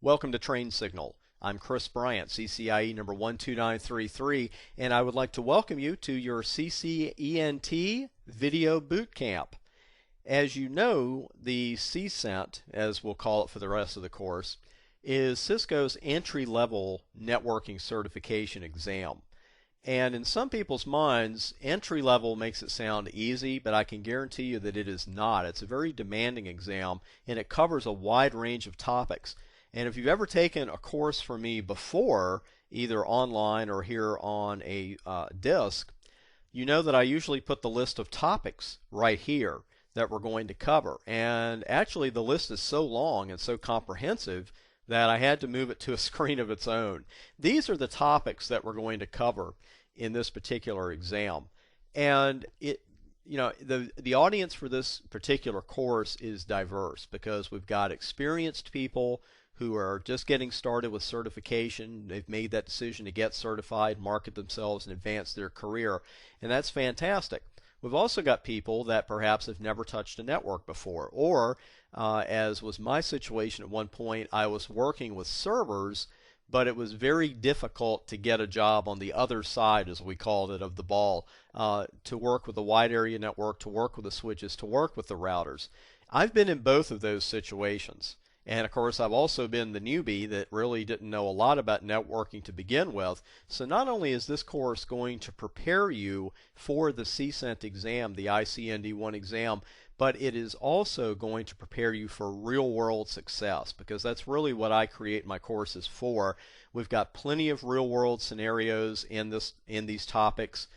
Welcome to Train Signal. I'm Chris Bryant, CCIE number 12933, and I would like to welcome you to your CCENT Video Boot Camp. As you know, the CCENT, as we'll call it for the rest of the course, is Cisco's entry-level networking certification exam. And in some people's minds, entry-level makes it sound easy, but I can guarantee you that it is not. It's a very demanding exam, and it covers a wide range of topics. And if you've ever taken a course from me before, either online or here on a disc, you know that I usually put the list of topics right here that we're going to cover. And actually the list is so long and so comprehensive that I had to move it to a screen of its own. These are the topics that we're going to cover in this particular exam. And the audience for this particular course is diverse because we've got experienced people who are just getting started with certification. They've made that decision to get certified, market themselves, and advance their career, and that's fantastic. We've also got people that perhaps have never touched a network before, or as was my situation at one point, I was working with servers, but it was very difficult to get a job on the other side, as we called it, of the ball, to work with a wide area network, to work with the switches, to work with the routers. I've been in both of those situations. And of course, I've also been the newbie that really didn't know a lot about networking to begin with. So not only is this course going to prepare you for the CCENT exam, the ICND1 exam, but it is also going to prepare you for real-world success, because that's really what I create my courses for. We've got plenty of real-world scenarios in these topics,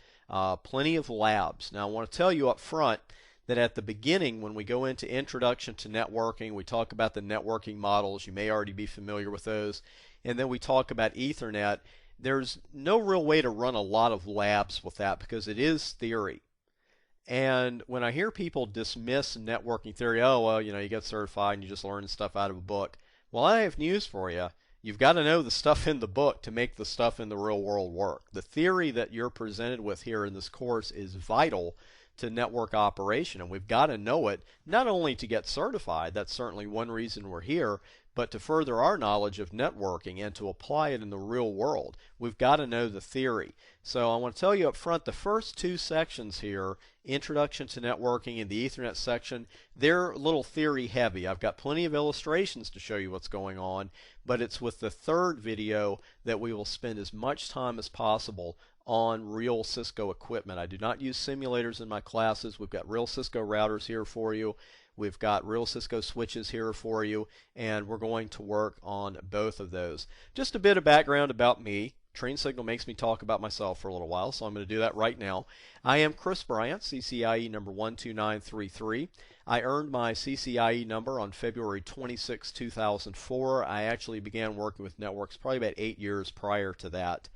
plenty of labs. Now, I want to tell you up front that at the beginning, when we go into Introduction to Networking, we talk about the networking models. You may already be familiar with those. And then we talk about Ethernet. There's no real way to run a lot of labs with that because it is theory. And when I hear people dismiss networking theory, oh, well, you get certified and you just learn stuff out of a book. Well, I have news for you. You've got to know the stuff in the book to make the stuff in the real world work. The theory that you're presented with here in this course is vital to network operation, and we've got to know it not only to get certified, that's certainly one reason we're here, but to further our knowledge of networking and to apply it in the real world. We've got to know the theory. So I want to tell you up front, the first two sections here, Introduction to Networking and the Ethernet section, they're a little theory heavy. I've got plenty of illustrations to show you what's going on, but it's with the third video that we will spend as much time as possible on real Cisco equipment. I do not use simulators in my classes. We've got real Cisco routers here for you. We've got real Cisco switches here for you, and we're going to work on both of those. Just a bit of background about me. Train Signal makes me talk about myself for a little while, so I'm going to do that right now. I am Chris Bryant, CCIE number 12933. I earned my CCIE number on February 26, 2004. I actually began working with networks probably about 8 years prior to that.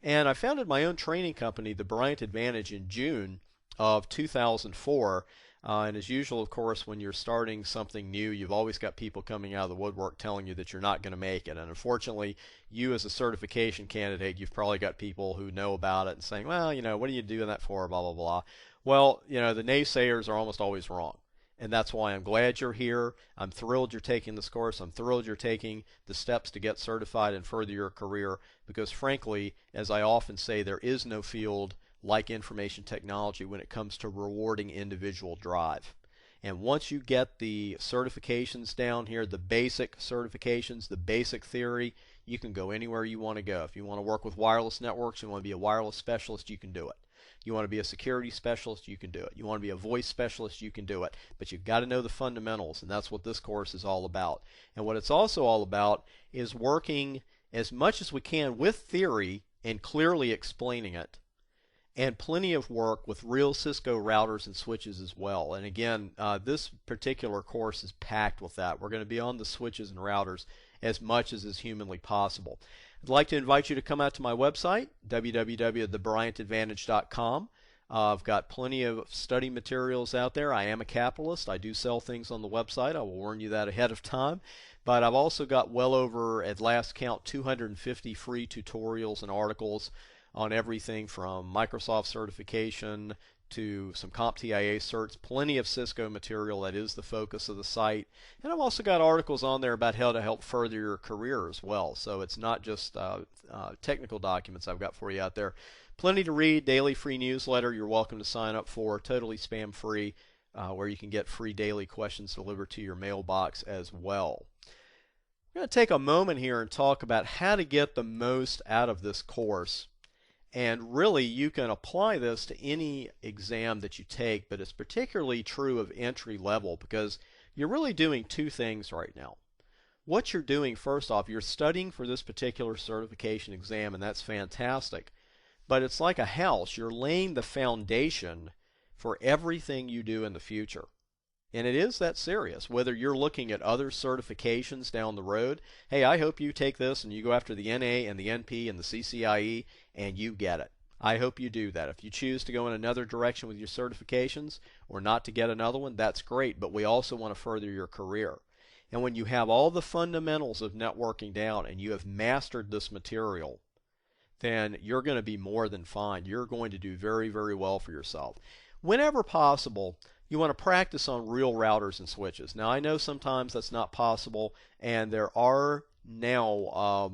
And I founded my own training company, the Bryant Advantage, in June of 2004. And as usual, of course, when you're starting something new, you've always got people coming out of the woodwork telling you that you're not going to make it. And unfortunately, you as a certification candidate, you've probably got people who know about it and saying, well, what are you doing that for, blah, blah, blah. Well, the naysayers are almost always wrong. And that's why I'm glad you're here. I'm thrilled you're taking this course. I'm thrilled you're taking the steps to get certified and further your career, because frankly, as I often say, there is no field like information technology when it comes to rewarding individual drive. And once you get the certifications down here, the basic certifications, the basic theory, you can go anywhere you want to go. If you want to work with wireless networks, you want to be a wireless specialist, you can do it. You want to be a security specialist, you can do it. You want to be a voice specialist, you can do it. But you've got to know the fundamentals, and that's what this course is all about. And what it's also all about is working as much as we can with theory and clearly explaining it, and plenty of work with real Cisco routers and switches as well. And again, this particular course is packed with that. We're going to be on the switches and routers as much as is humanly possible. I'd like to invite you to come out to my website, www.thebryantadvantage.com. I've got plenty of study materials out there. I am a capitalist. I do sell things on the website. I will warn you that ahead of time. But I've also got well over, at last count, 250 free tutorials and articles on everything from Microsoft certification to some CompTIA certs, plenty of Cisco material. That is the focus of the site. And I've also got articles on there about how to help further your career as well. So it's not just technical documents I've got for you out there. Plenty to read, daily free newsletter you're welcome to sign up for, totally spam free, where you can get free daily questions delivered to your mailbox as well. I'm going to take a moment here and talk about how to get the most out of this course. And really, you can apply this to any exam that you take, but it's particularly true of entry level because you're really doing two things right now. What you're doing, first off, you're studying for this particular certification exam, and that's fantastic. But it's like a house. You're laying the foundation for everything you do in the future. And it is that serious. Whether you're looking at other certifications down the road, hey, I hope you take this and you go after the NA and the NP and the CCIE and you get it. I hope you do that. If you choose to go in another direction with your certifications or not to get another one, that's great. But we also want to further your career. And when you have all the fundamentals of networking down and you have mastered this material, then you're going to be more than fine. You're going to do very, very well for yourself. Whenever possible, you want to practice on real routers and switches. Now, I know sometimes that's not possible, and there are now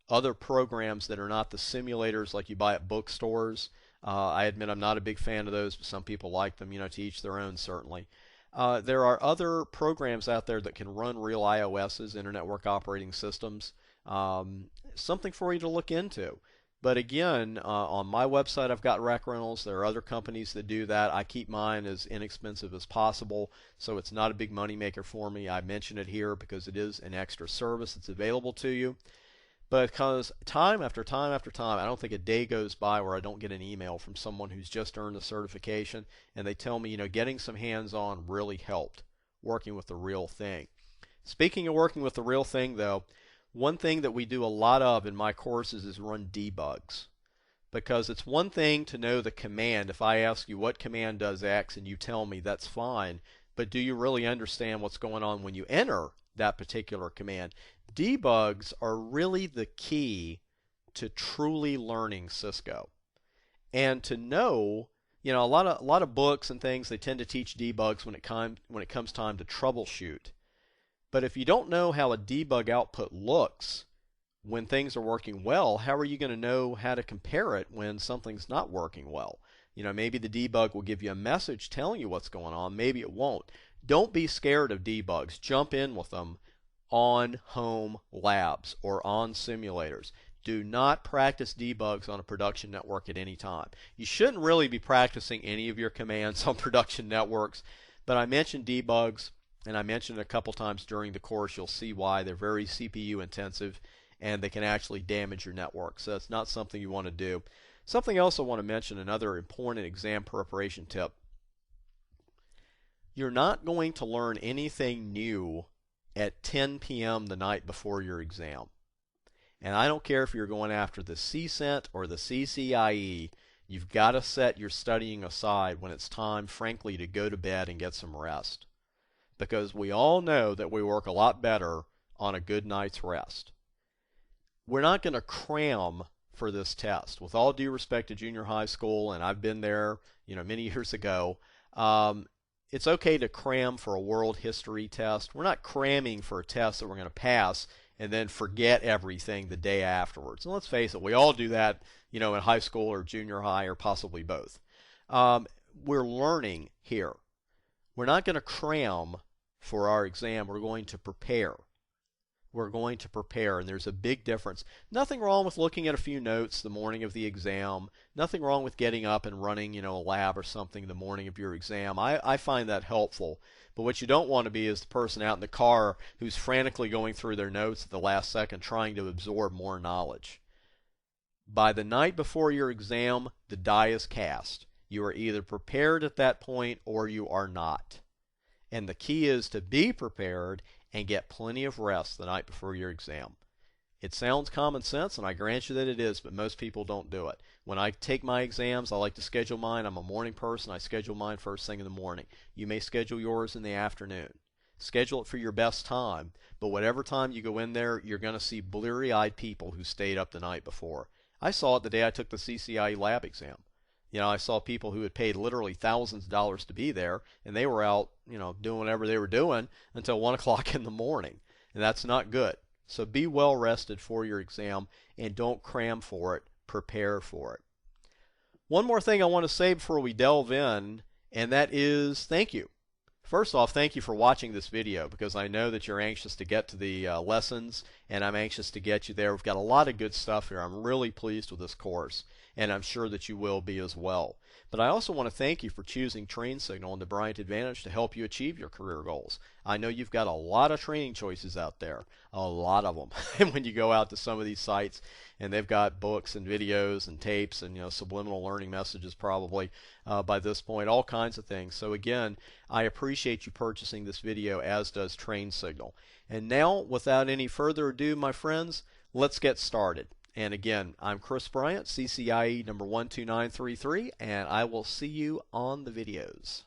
other programs that are not the simulators like you buy at bookstores. I admit I'm not a big fan of those, but some people like them, to each their own, certainly. There are other programs out there that can run real IOSs, Internet Network Operating Systems. Something for you to look into. But again, on my website I've got rack rentals. There are other companies that do that. I keep mine as inexpensive as possible, so it's not a big money maker for me. I mention it here because it is an extra service that's available to you. But because time after time after time, I don't think a day goes by where I don't get an email from someone who's just earned a certification, and they tell me, getting some hands-on really helped, working with the real thing. Speaking of working with the real thing, though, one thing that we do a lot of in my courses is run debugs. Because it's one thing to know the command. If I ask you what command does X and you tell me, that's fine. But do you really understand what's going on when you enter that particular command? Debugs are really the key to truly learning Cisco. And to know, a lot of books and things, they tend to teach debugs when it comes time to troubleshoot. But if you don't know how a debug output looks when things are working well, how are you going to know how to compare it when something's not working well? Maybe the debug will give you a message telling you what's going on. Maybe it won't. Don't be scared of debugs. Jump in with them on home labs or on simulators. Do not practice debugs on a production network at any time. You shouldn't really be practicing any of your commands on production networks, but I mentioned debugs. And I mentioned it a couple times during the course. You'll see why. They're very CPU intensive and they can actually damage your network. So it's not something you want to do. Something else I want to mention, another important exam preparation tip. You're not going to learn anything new at 10 p.m. the night before your exam. And I don't care if you're going after the CCENT or the CCIE, you've got to set your studying aside when it's time, frankly, to go to bed and get some rest. Because we all know that we work a lot better on a good night's rest. We're not going to cram for this test. With all due respect to junior high school, and I've been there, many years ago, it's okay to cram for a world history test. We're not cramming for a test that we're going to pass and then forget everything the day afterwards. And let's face it, we all do that, in high school or junior high or possibly both. We're learning here. We're not going to cram for our exam. We're going to prepare. We're going to prepare, and there's a big difference. Nothing wrong with looking at a few notes the morning of the exam. Nothing wrong with getting up and running, a lab or something the morning of your exam. I find that helpful. But what you don't want to be is the person out in the car who's frantically going through their notes at the last second trying to absorb more knowledge. By the night before your exam, the die is cast. You are either prepared at that point or you are not. And the key is to be prepared and get plenty of rest the night before your exam. It sounds common sense, and I grant you that it is, but most people don't do it. When I take my exams, I like to schedule mine. I'm a morning person. I schedule mine first thing in the morning. You may schedule yours in the afternoon. Schedule it for your best time, but whatever time you go in there, you're going to see bleary-eyed people who stayed up the night before. I saw it the day I took the CCIE lab exam. I saw people who had paid literally thousands of dollars to be there, and they were out, doing whatever they were doing until 1 o'clock in the morning. And that's not good. So be well rested for your exam and don't cram for it. Prepare for it. One more thing I want to say before we delve in, and that is thank you. First off, thank you for watching this video, because I know that you're anxious to get to the lessons, and I'm anxious to get you there. We've got a lot of good stuff here. I'm really pleased with this course, and I'm sure that you will be as well. But I also want to thank you for choosing Train Signal and the Bryant Advantage to help you achieve your career goals. I know you've got a lot of training choices out there, a lot of them. And when you go out to some of these sites, and they've got books and videos and tapes and subliminal learning messages probably by this point, all kinds of things. So again, I appreciate you purchasing this video, as does Train Signal. And now, without any further ado, my friends, let's get started. And again, I'm Chris Bryant, CCIE number 12933, and I will see you on the videos.